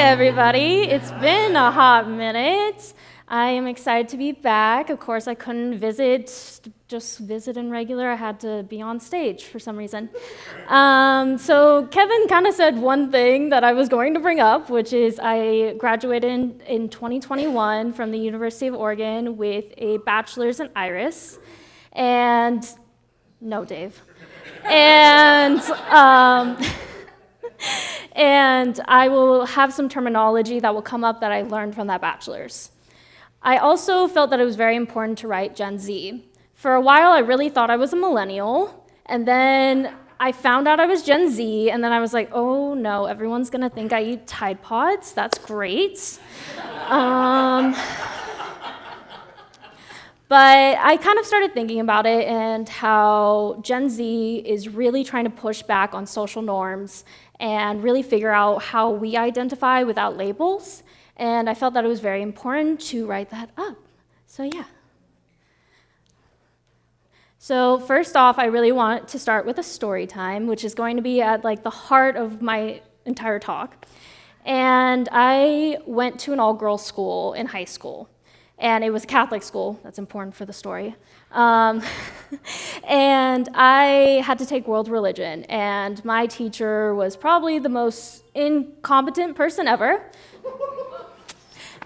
everybody. It's been a hot minute. I am excited to be back. Of course, I couldn't just visit in regular. I had to be on stage for some reason. So Kevin kind of said one thing that I was going to bring up, which is I graduated in 2021 from the University of Oregon with a bachelor's in Iris. And, no, Dave. And I will have some terminology that will come up that I learned from that bachelor's. I also felt that it was very important to write Gen Z. For a while, I really thought I was a millennial, and then I found out I was Gen Z, and then I was like, oh no, everyone's gonna think I eat Tide Pods. That's great. But I kind of started thinking about it and how Gen Z is really trying to push back on social norms and really figure out how we identify without labels. And I felt that it was very important to write that up. So yeah. So first off, I really want to start with a story time, which is going to be at the heart of my entire talk. And I went to an all-girls school in high school. And it was a Catholic school. That's important for the story. And I had to take world religion. And my teacher was probably the most incompetent person ever.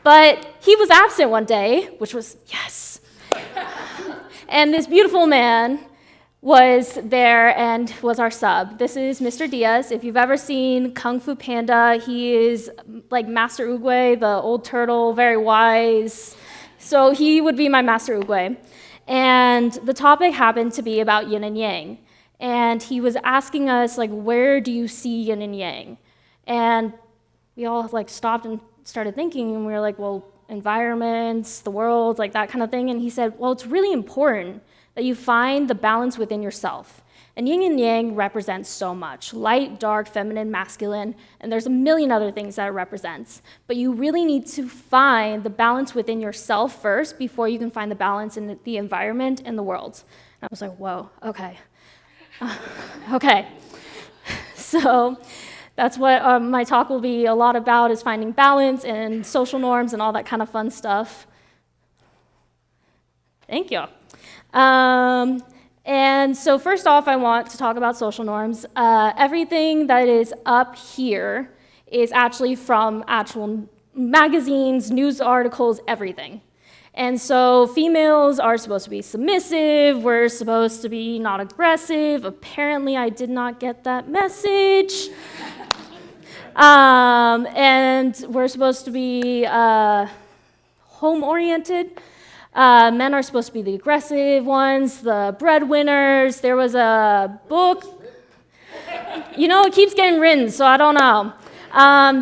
But he was absent one day, which was, yes. And this beautiful man was there and was our sub. This is Mr. Diaz. If you've ever seen Kung Fu Panda, he is like Master Oogway, the old turtle, very wise. So he would be my Master Oogway. And the topic happened to be about yin and yang. And he was asking us, where do you see yin and yang? And we all stopped and started thinking, and we were like, well, environments, the world, that kind of thing. And he said, well, it's really important that you find the balance within yourself. And yin and yang represents so much: light, dark, feminine, masculine, and there's a million other things that it represents. But you really need to find the balance within yourself first before you can find the balance in the environment and the world. And I was like, whoa, okay. Okay. So that's what my talk will be a lot about, is finding balance and social norms and all that kind of fun stuff. Thank you. And so first off, I want to talk about social norms. Everything that is up here is actually from actual magazines, news articles, everything. And so females are supposed to be submissive, we're supposed to be not aggressive. Apparently, I did not get that message. And we're supposed to be home-oriented. Men are supposed to be the aggressive ones, the breadwinners. There was a book. It keeps getting written, so I don't know.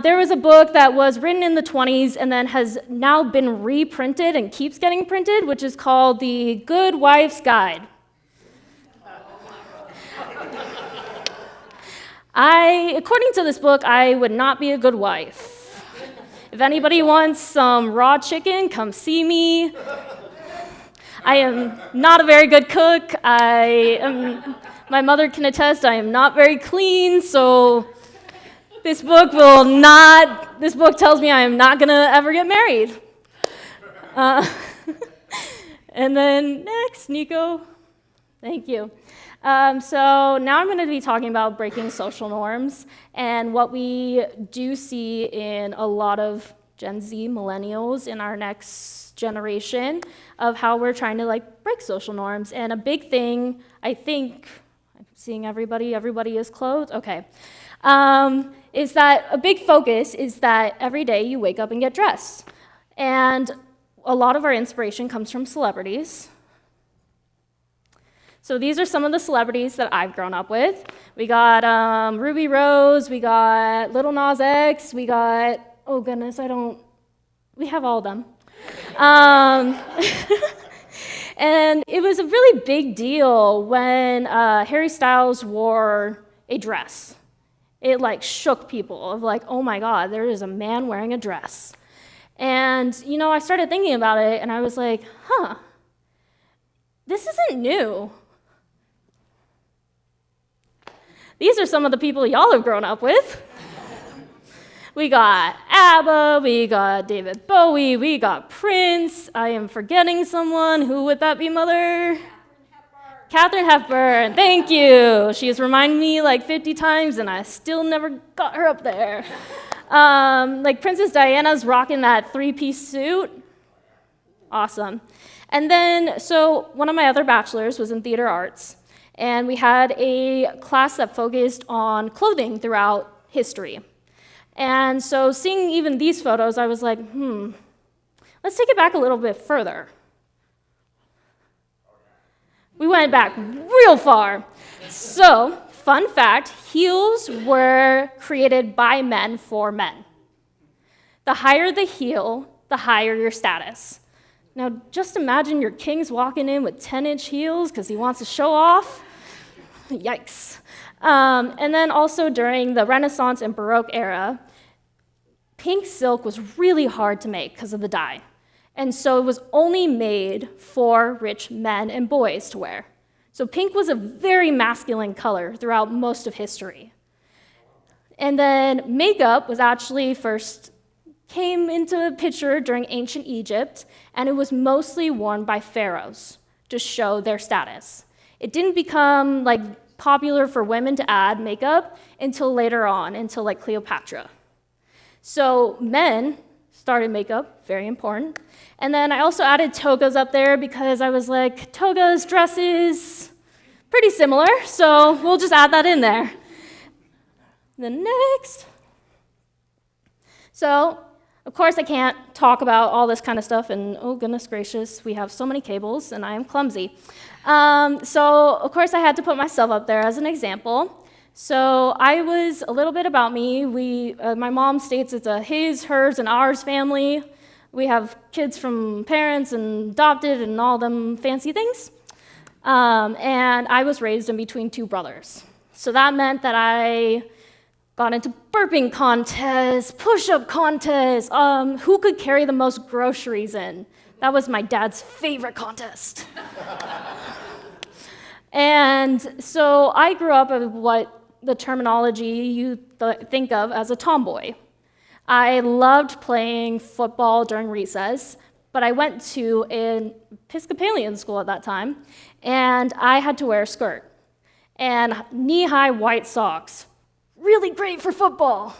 There was a book that was written in the 1920s and then has now been reprinted and keeps getting printed, which is called The Good Wife's Guide. According to this book, I would not be a good wife. If anybody wants some raw chicken, come see me. I am not a very good cook. My mother can attest, I am not very clean, so this book tells me I am not gonna ever get married. And then next, Nico. Thank you. So now I'm gonna be talking about breaking social norms and what we do see in a lot of Gen Z millennials in our next generation of how we're trying to break social norms. And a big thing, I think, I'm seeing everybody is clothed, okay, is that a big focus is that every day you wake up and get dressed. And a lot of our inspiration comes from celebrities. So these are some of the celebrities that I've grown up with. We got Ruby Rose, we got Lil Nas X, we got, oh goodness, we have all of them. And it was a really big deal when Harry Styles wore a dress. It shook people of oh my God, there is a man wearing a dress. And I started thinking about it and I was like, this isn't new. These are some of the people y'all have grown up with. We got ABBA, we got David Bowie, we got Prince. I am forgetting someone. Who would that be, Mother? Katharine Hepburn, thank you. She has reminded me like 50 times, and I still never got her up there. Like Princess Diana's rocking that three-piece suit. Awesome. And then, so one of my other bachelors was in theater arts, and we had a class that focused on clothing throughout history. And so seeing even these photos, I was like, let's take it back a little bit further. We went back real far. So, fun fact, heels were created by men for men. The higher the heel, the higher your status. Now, just imagine your king's walking in with 10-inch heels because he wants to show off. Yikes. And then also during the Renaissance and Baroque era, pink silk was really hard to make because of the dye. And so it was only made for rich men and boys to wear. So pink was a very masculine color throughout most of history. And then makeup was actually first came into the picture during ancient Egypt, and it was mostly worn by pharaohs to show their status. It didn't become like popular for women to add makeup until later on, until like Cleopatra. So men started makeup, very important. And then I also added togas up there because I was like, togas, dresses, pretty similar, so we'll just add that in there. Then next. So, of course I can't talk about all this kind of stuff, and oh goodness gracious, we have so many cables, and I am clumsy. So, of course I had to put myself up there as an example. So I was, a little bit about me, my mom states it's a his, hers, and ours family. We have kids from parents and adopted and all them fancy things. And I was raised in between two brothers. So that meant that I got into burping contests, push-up contests, who could carry the most groceries in. That was my dad's favorite contest. And so I grew up with what the terminology you think of as a tomboy. I loved playing football during recess, but I went to an Episcopalian school at that time, and I had to wear a skirt and knee-high white socks. Really great for football.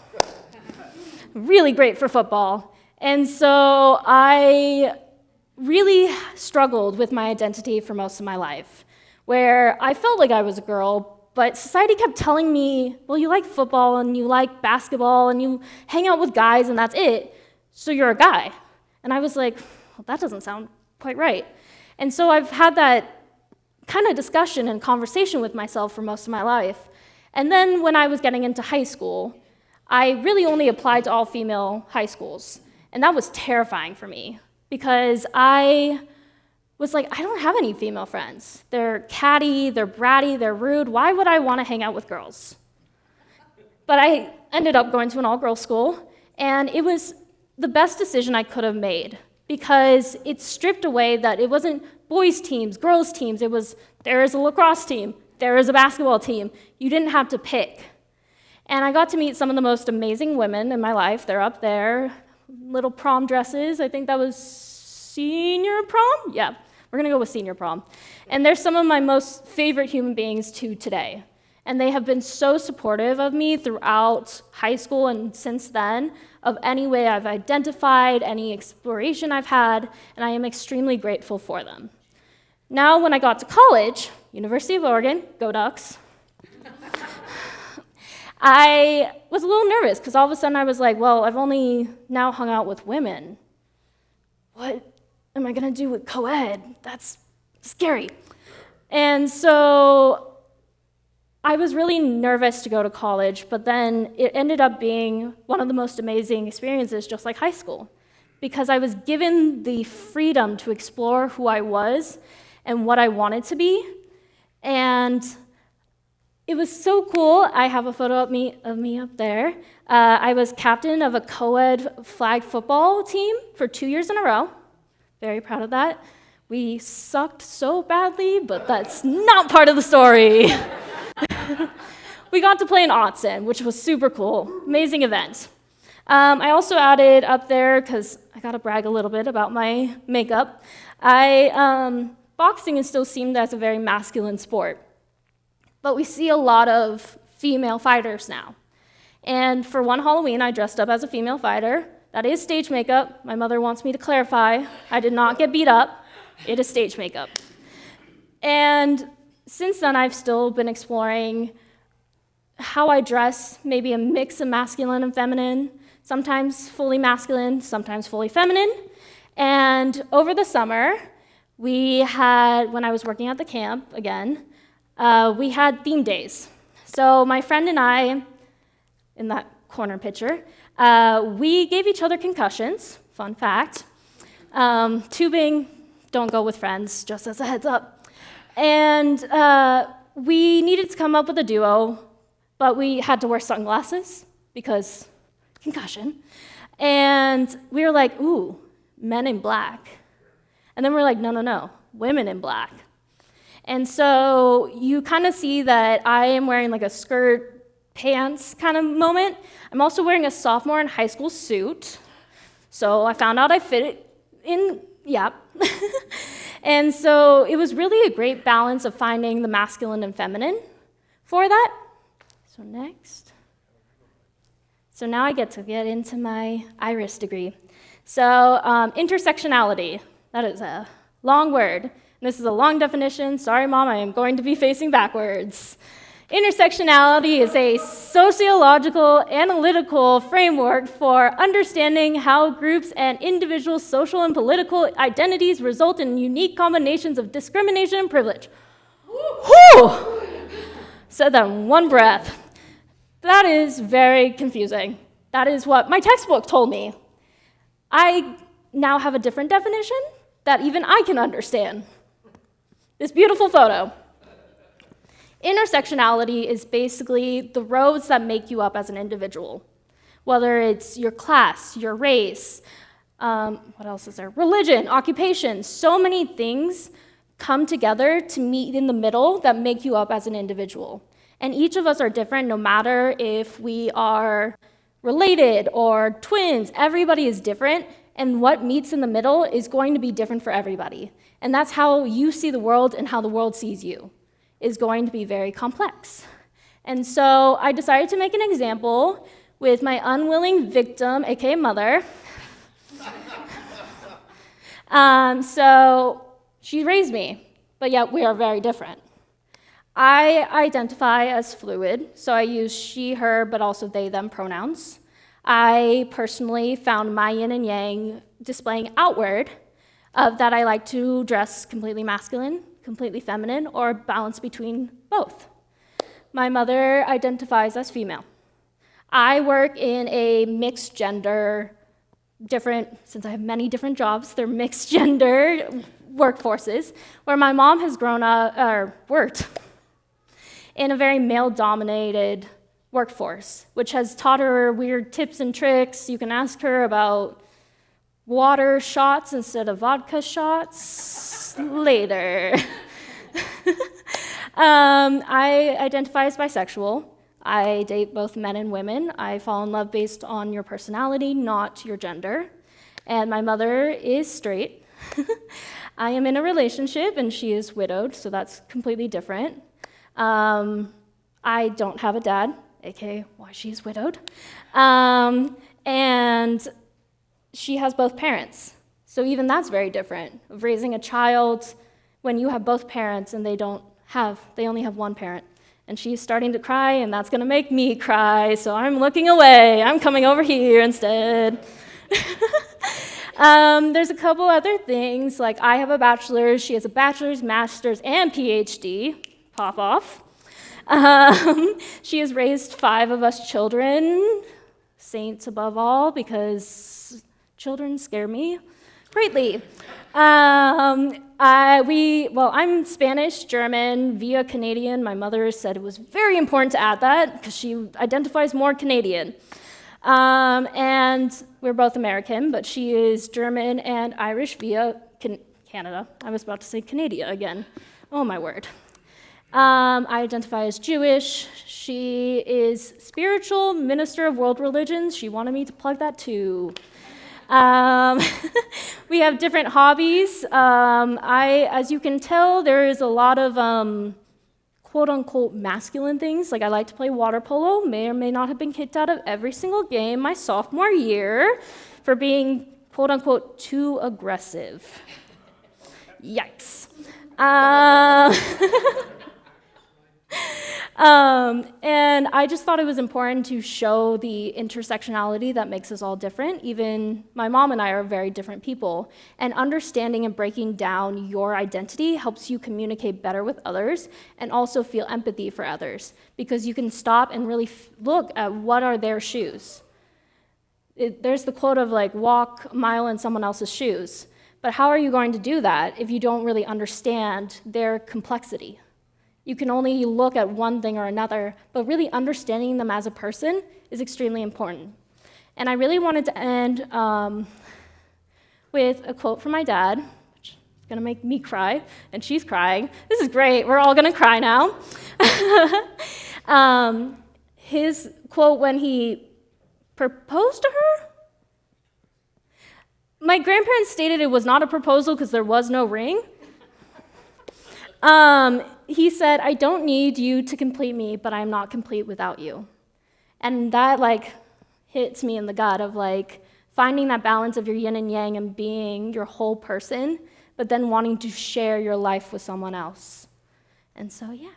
Really great for football. And so I really struggled with my identity for most of my life, where I felt like I was a girl, but society kept telling me, well, you like football and you like basketball and you hang out with guys and that's it, so you're a guy. And I was like, well, that doesn't sound quite right. And so I've had that kind of discussion and conversation with myself for most of my life. And then when I was getting into high school, I really only applied to all-female high schools. And that was terrifying for me because I was like, I don't have any female friends. They're catty, they're bratty, they're rude. Why would I want to hang out with girls? But I ended up going to an all-girls school, and it was the best decision I could have made because it stripped away that it wasn't boys' teams, girls' teams. It was, there is a lacrosse team, there is a basketball team. You didn't have to pick. And I got to meet some of the most amazing women in my life. They're up there, little prom dresses. I think that was senior prom? Yeah. We're going to go with senior prom. And they're some of my most favorite human beings to today. And they have been so supportive of me throughout high school and since then, of any way I've identified, any exploration I've had, and I am extremely grateful for them. Now, when I got to college, University of Oregon, go Ducks, I was a little nervous because all of a sudden I was like, well, I've only now hung out with women. What am I going to do with co-ed? That's scary. And so I was really nervous to go to college, but then it ended up being one of the most amazing experiences, just like high school, because I was given the freedom to explore who I was and what I wanted to be. And it was so cool. I have a photo of me up there. I was captain of a co-ed flag football team for 2 years in a row. Very proud of that. We sucked so badly, but that's not part of the story. We got to play in Autzen, which was super cool. Amazing event. I also added up there, because I gotta brag a little bit about my makeup, boxing is still seen as a very masculine sport, but we see a lot of female fighters now. And for one Halloween, I dressed up as a female fighter. That is stage makeup. My mother wants me to clarify. I did not get beat up. It is stage makeup. And since then, I've still been exploring how I dress, maybe a mix of masculine and feminine, sometimes fully masculine, sometimes fully feminine. And over the summer, when I was working at the camp again, we had theme days. So my friend and I, in that corner picture, we gave each other concussions, fun fact. Tubing, don't go with friends, just as a heads up. And we needed to come up with a duo, but we had to wear sunglasses because concussion. And we were like, ooh, men in black. And then we're like, no, women in black. And so you kind of see that I am wearing like a skirt, pants kind of moment. I'm also wearing a sophomore in high school suit. So I found out I fit it in, yeah. And so it was really a great balance of finding the masculine and feminine for that. So next. So now I get into my Iris degree. So intersectionality, that is a long word. This is a long definition. Sorry, Mom, I am going to be facing backwards. Intersectionality is a sociological, analytical framework for understanding how groups and individual social and political identities result in unique combinations of discrimination and privilege. Whew! Said that in one breath. That is very confusing. That is what my textbook told me. I now have a different definition that even I can understand. This beautiful photo. Intersectionality is basically the roads that make you up as an individual, whether it's your class, your race, what else is there? Religion, occupation. So many things come together to meet in the middle that make you up as an individual. And each of us are different no matter if we are related or twins. Everybody is different, and what meets in the middle is going to be different for everybody. And that's how you see the world and how the world sees you, is going to be very complex. And so I decided to make an example with my unwilling victim, aka mother. So she raised me, but yet we are very different. I identify as fluid, so I use she, her, but also they, them pronouns. I personally found my yin and yang displaying outward of that I like to dress completely masculine, completely feminine, or balance between both. My mother identifies as female. I work in a mixed gender, since I have many different jobs, they're mixed gender workforces, where my mom has worked in a very male-dominated workforce, which has taught her weird tips and tricks. You can ask her about water shots instead of vodka shots later. I identify as bisexual. I date both men and women. I fall in love based on your personality, not your gender. And my mother is straight. I am in a relationship, and she is widowed, so that's completely different. I don't have a dad, aka why she's widowed. And she has both parents. So even that's very different, of raising a child when you have both parents and they only have one parent. And she's starting to cry, and that's gonna make me cry, so I'm looking away. I'm coming over here instead. There's a couple other things, like I have a bachelor's, she has a bachelor's, master's, and PhD. Pop off. She has raised 5 of us children, saints above all, because children scare me greatly. I'm Spanish, German, via Canadian. My mother said it was very important to add that because she identifies more Canadian. And we're both American, but she is German and Irish via Canada. I was about to say Canada again. Oh, my word. I identify as Jewish. She is spiritual minister of world religions. She wanted me to plug that too. We have different hobbies. As you can tell, there is a lot of quote-unquote masculine things. Like I like to play water polo. May or may not have been kicked out of every single game my sophomore year for being quote-unquote too aggressive. Yikes. And I just thought it was important to show the intersectionality that makes us all different. Even my mom and I are very different people. And understanding and breaking down your identity helps you communicate better with others and also feel empathy for others, because you can stop and really look at what are their shoes. There's the quote of like, walk a mile in someone else's shoes. But how are you going to do that if you don't really understand their complexity? You can only look at one thing or another, but really understanding them as a person is extremely important. And I really wanted to end with a quote from my dad, which is going to make me cry, and she's crying. This is great. We're all going to cry now. His quote when he proposed to her? My grandparents stated it was not a proposal because there was no ring. He said, I don't need you to complete me, but I'm not complete without you. And that hits me in the gut of finding that balance of your yin and yang and being your whole person, but then wanting to share your life with someone else. And so, yeah.